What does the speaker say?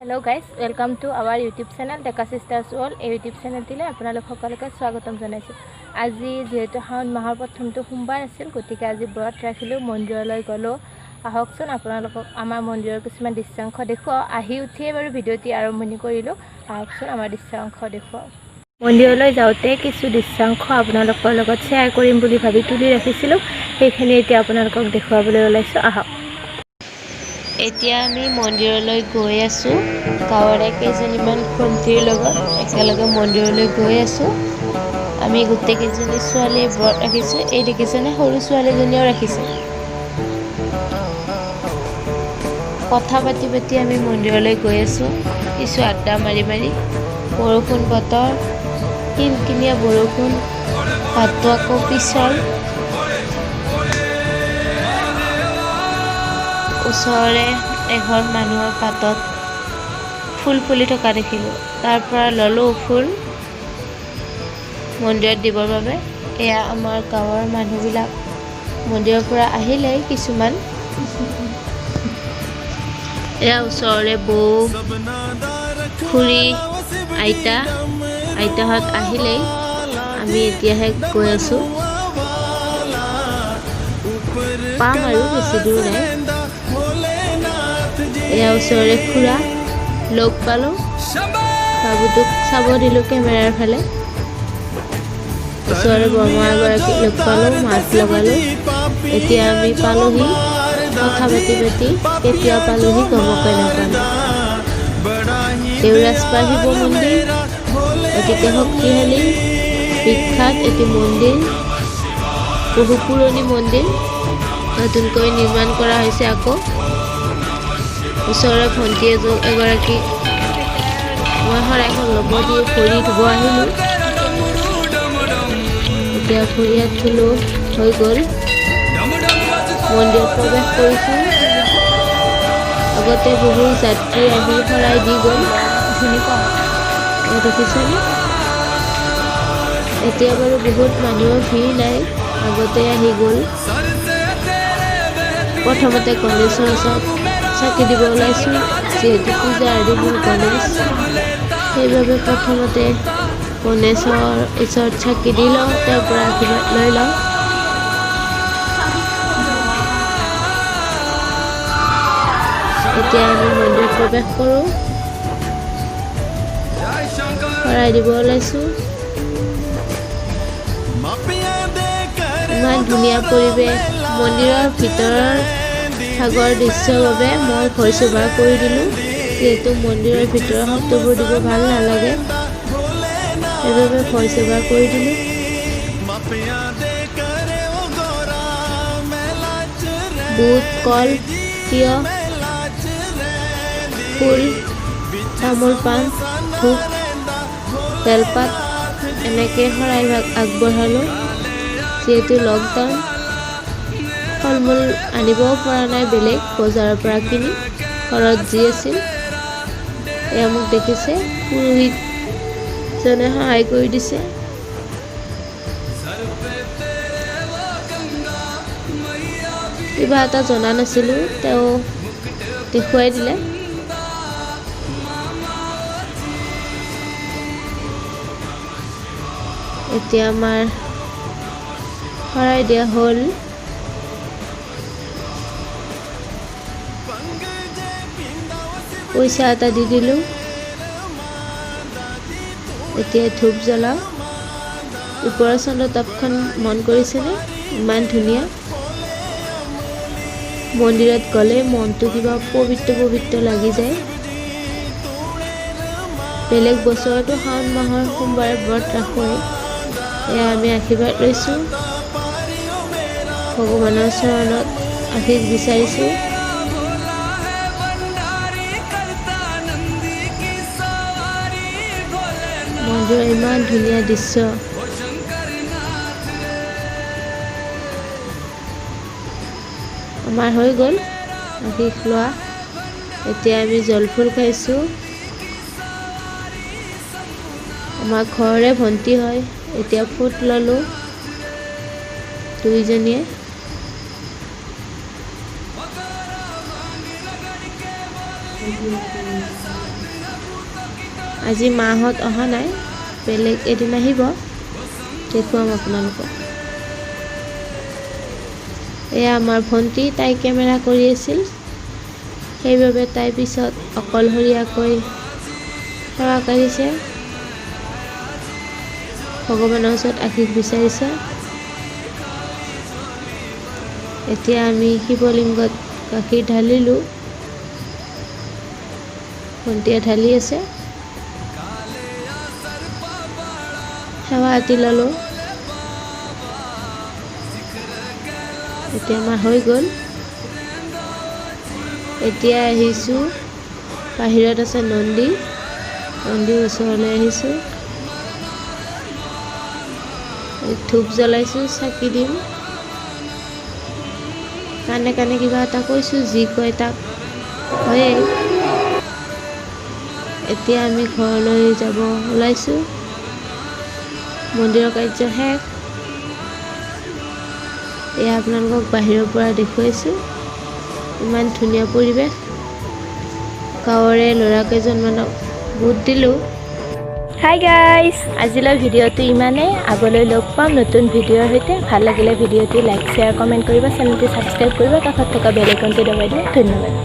Hello' guys, welcome to our YouTube channel Deka sisters world. এই YouTube চেনেলটিলৈ আপোনালোক সকলোকে স্বাগতম জনাইছোঁ। আজি যিহেতু শাওণ মাহৰ প্ৰথমটো সোমবাৰ আছিল, গতিকে আজি ব্ৰত ৰাখিলোঁ, মন্দিৰলৈ গ'লোঁ। আহকচোন আপোনালোকক আমাৰ মন্দিৰৰ কিছুমান দৃশ্যাংশ দেখুৱাওঁ। আহি উঠিয়ে বাৰু ভিডিঅ'টি আৰম্ভণি কৰিলোঁ। আহকচোন আমাৰ দৃশ্যাংশ দেখুৱাওঁ। মন্দিৰলৈ যাওঁতে কিছু দৃশ্যাংশ আপোনালোকৰ লগত শ্বেয়াৰ কৰিম বুলি ভাবি তুলি ৰাখিছিলোঁ, সেইখিনি এতিয়া আপোনালোকক দেখুৱাবলৈ ওলাইছোঁ। আহক। এতিয়া আমি মন্দিৰলৈ গৈ আছোঁ। গাঁৱৰে কেইজনীমান ভণ্টিৰ লগত একেলগে মন্দিৰলৈ গৈ আছোঁ। আমি গোটেইকেইজনী ছোৱালীয়ে ব্ৰত ৰাখিছোঁ। এই দেখিছেনে, সৰু ছোৱালীজনীও ৰাখিছে। কথা পাতি পাতি আমি মন্দিৰলৈ গৈ আছোঁ, কিছু আড্ডা মাৰি মাৰি। বৰষুণ বতৰ, কিনকিনীয়া বৰষুণ, বাটটো আকৌ পিছল। ওচৰৰে এঘৰ মানুহৰ পাতত ফুল ফুলি থকা দেখিলোঁ। তাৰ পৰা ল'লোঁ ফুল মন্দিৰত দিবৰ বাবে। এয়া আমাৰ গাঁৱৰ মানুহবিলাক মন্দিৰৰ পৰা আহিলেই কিছুমান। এয়া ওচৰৰে বৌ, খুৰী, আইতাহঁত আহিলেই। আমি এতিয়াহে গৈ আছোঁ, পাম আৰু বেছি দূৰ নাই। এয়া ওচৰৰে খুৰা, লগ পালোঁ, বাবুটোক চাব দিলোঁ কেমেৰাৰ ফালে। ওচৰৰে বৰমা এগৰাকীক লগ পালোঁ, মাত লগালোঁ। এতিয়া আমি পালোহি, কথা পাতি পাতি কেতিয়া পালোহি গমকে নাপালোঁ। দেউৰাজপাৰ শিৱ মন্দিৰ অতিকে শক্তিশালী, বিখ্যাত এটি মন্দিৰ, বহু পুৰণি মন্দিৰ, নতুনকৈ নিৰ্মাণ কৰা হৈছে আকৌ। ওচৰৰে ভণ্টি এগৰাকী মই শৰাইখন ল'ব দি ভৰি ধুব আহিলোঁ। এতিয়া ভৰি হাত ধুলোঁ, হৈ গ'ল। মন্দিৰত প্ৰৱেশ কৰিছোঁ। আগতে বহু যাত্ৰী আহি শৰাই দি গ'ল। দেখিছেনে? এতিয়া বাৰু বহুত মানুহৰ ভিৰ নাই, আগতে আহি গ'ল। প্ৰথমতে গণেশৰ ওচৰত চাকি দিব ওলাইছোঁ, যিহেতু পূজা আদিবোৰ গণেশ, সেইবাবে প্ৰথমতে গণেশৰ ওচৰত চাকি দি লওঁ, তেওঁৰ পৰা আশীৰ্বাদ লৈ লওঁ। এতিয়া আমি মন্দিৰত প্ৰৱেশ কৰোঁ, শৰাই দিব ওলাইছোঁ। ইমান ধুনীয়া পৰিৱেশ। মন্দিৰৰ ভিতৰৰ ভাগৰ দৃশ্যৰ বাবে মই ভইচ অভাৰ কৰি দিলোঁ, যিহেতু মন্দিৰৰ ভিতৰৰ শব্দবোৰ দিব ভাল নালাগে, সেইবাবে ভইচ অভাৰ কৰি দিলোঁ। বুট, কল, তিয়হ, ফুল, তামোল পাণ, ধূপ, বেলপাত এনেকৈ শৰাইভাগ আগবঢ়ালোঁ। যিহেতু লকডাউন, ফল মূল আনিবও পৰা নাই বেলেগ বজাৰৰ পৰা কিনি, ঘৰত যি আছিল। এয়া মোক দেখিছে, পুৰোহিতজনে সহায় কৰি দিছে। কিবা এটা জনা নাছিলোঁ, তেওঁ দেখুৱাই দিলে। এতিয়া আমাৰ শৰাই দিয়া হ'ল। পইচা এটা দি দিলোঁ। এতিয়া ধূপ জ্বলাওঁ। ওপৰৰ চন্দ্ৰতাপখন মন কৰিছেনে? ইমান ধুনীয়া। মন্দিৰত গ'লে মনটো কিবা পবিত্ৰ পবিত্ৰ লাগি যায়। বেলেগ বছৰতো শাওণ মাহৰ সোমবাৰে ব্ৰত ৰাখোঁৱেই। এয়া আমি আশীৰ্বাদ লৈছোঁ, ভগৱানৰ চৰণত আশীষ বিচাৰিছোঁ। মন্দিৰৰ ইমান ধুনীয়া দৃশ্য। আমাৰ হৈ গ'ল আশীষ লোৱা। এতিয়া আমি জলফুল খাইছোঁ। আমাৰ ঘৰৰে ভণ্টি হয়। এতিয়া ফুট ল'লোঁ দুইজনীয়ে। আজি মাহঁত অহা নাই, বেলেগ এদিন আহিব, দেখুৱাম আপোনালোকক। এয়া আমাৰ ভণ্টি, তাই কেমেৰা কৰি আছিল, সেইবাবে তাই পিছত অকলশৰীয়াকৈ সেৱা কৰিছে, ভগৱানৰ ওচৰত আশীষ বিচাৰিছে। এতিয়া আমি শিৱলিংগত গাখীৰ ঢালিলোঁ, ভণ্টিয়ে ঢালি আছে, সেৱা আতি ল'লোঁ। এতিয়া আমাৰ হৈ গ'ল। এতিয়া আহিছোঁ, বাহিৰত আছে নন্দীৰ ওচৰলৈ আহিছোঁ। ধূপ জ্বলাইছোঁ, চাকি দিম, কাণে কাণে কিবা এটা কৈছোঁ, যি কয় তাক হয়েই। এতিয়া আমি ঘৰলৈ যাব ওলাইছোঁ, মন্দিৰৰ কাৰ্য শেষ। এয়া আপোনালোকক বাহিৰৰ পৰা দেখুৱাইছোঁ, ইমান ধুনীয়া পৰিৱেশ। গাঁৱৰে ল'ৰাকেইজনমানক বুট দিলোঁ। হাই গাইজ, আজিলৈ ভিডিঅ'টো ইমানেই। আগলৈ লগ পাম নতুন ভিডিঅ'ৰ সৈতে। ভাল লাগিলে ভিডিঅ'টো লাইক, শ্বেয়াৰ, কমেণ্ট কৰিব, চেনেলটো ছাবস্ক্ৰাইব কৰিব, কাষত থকা বেল আইকনটো দবাই দিব। ধন্যবাদ।